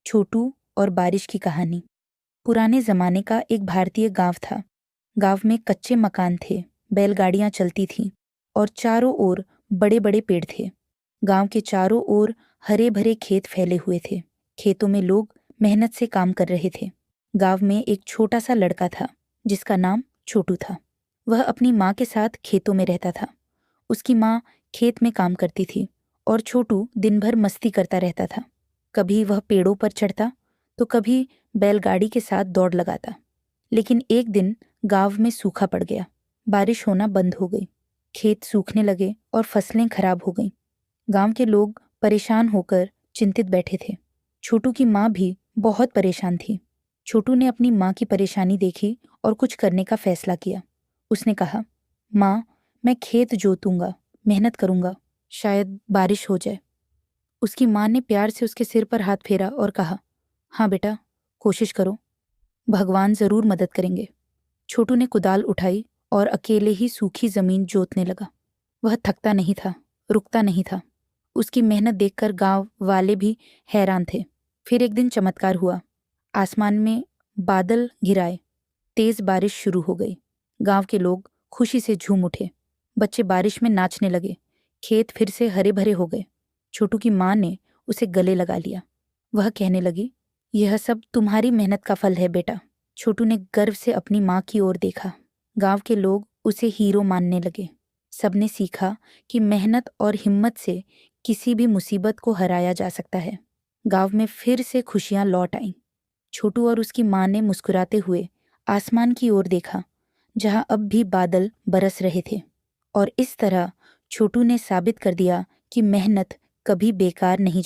छोटू और बारिश की कहानी। पुराने जमाने का एक भारतीय गांव था। गांव में कच्चे मकान थे, बैलगाड़ियां चलती थीं और चारों ओर बड़े बड़े पेड़ थे। गांव के चारों ओर हरे भरे खेत फैले हुए थे। खेतों में लोग मेहनत से काम कर रहे थे। गांव में एक छोटा सा लड़का था जिसका नाम छोटू था। वह अपनी माँ के साथ खेतों में रहता था। उसकी माँ खेत में काम करती थी और छोटू दिन भर मस्ती करता रहता था। कभी वह पेड़ों पर चढ़ता तो कभी बैलगाड़ी के साथ दौड़ लगाता। लेकिन एक दिन गांव में सूखा पड़ गया। बारिश होना बंद हो गई। खेत सूखने लगे और फसलें खराब हो गईं। गांव के लोग परेशान होकर चिंतित बैठे थे। छोटू की माँ भी बहुत परेशान थी। छोटू ने अपनी माँ की परेशानी देखी और कुछ करने का फैसला किया। उसने कहा, माँ, मैं खेत जोतूंगा, मेहनत करूंगा, शायद बारिश हो जाए। उसकी माँ ने प्यार से उसके सिर पर हाथ फेरा और कहा, हाँ बेटा, कोशिश करो, भगवान जरूर मदद करेंगे। छोटू ने कुदाल उठाई और अकेले ही सूखी जमीन जोतने लगा। वह थकता नहीं था, रुकता नहीं था। उसकी मेहनत देखकर गांव वाले भी हैरान थे। फिर एक दिन चमत्कार हुआ। आसमान में बादल घिराए, तेज बारिश शुरू हो गई। गांव के लोग खुशी से झूम उठे। बच्चे बारिश में नाचने लगे। खेत फिर से हरे भरे हो गए। छोटू की माँ ने उसे गले लगा लिया। वह कहने लगी, यह सब तुम्हारी मेहनत का फल है बेटा। छोटू ने गर्व से अपनी माँ की ओर देखा। गांव के लोग उसे हीरो मानने लगे। सबने सीखा कि मेहनत और हिम्मत से किसी भी मुसीबत को हराया जा सकता है। गांव में फिर से खुशियां लौट आईं। छोटू और उसकी माँ ने मुस्कुराते हुए आसमान की ओर देखा, जहां अब भी बादल बरस रहे थे। और इस तरह छोटू ने साबित कर दिया कि मेहनत कभी बेकार नहीं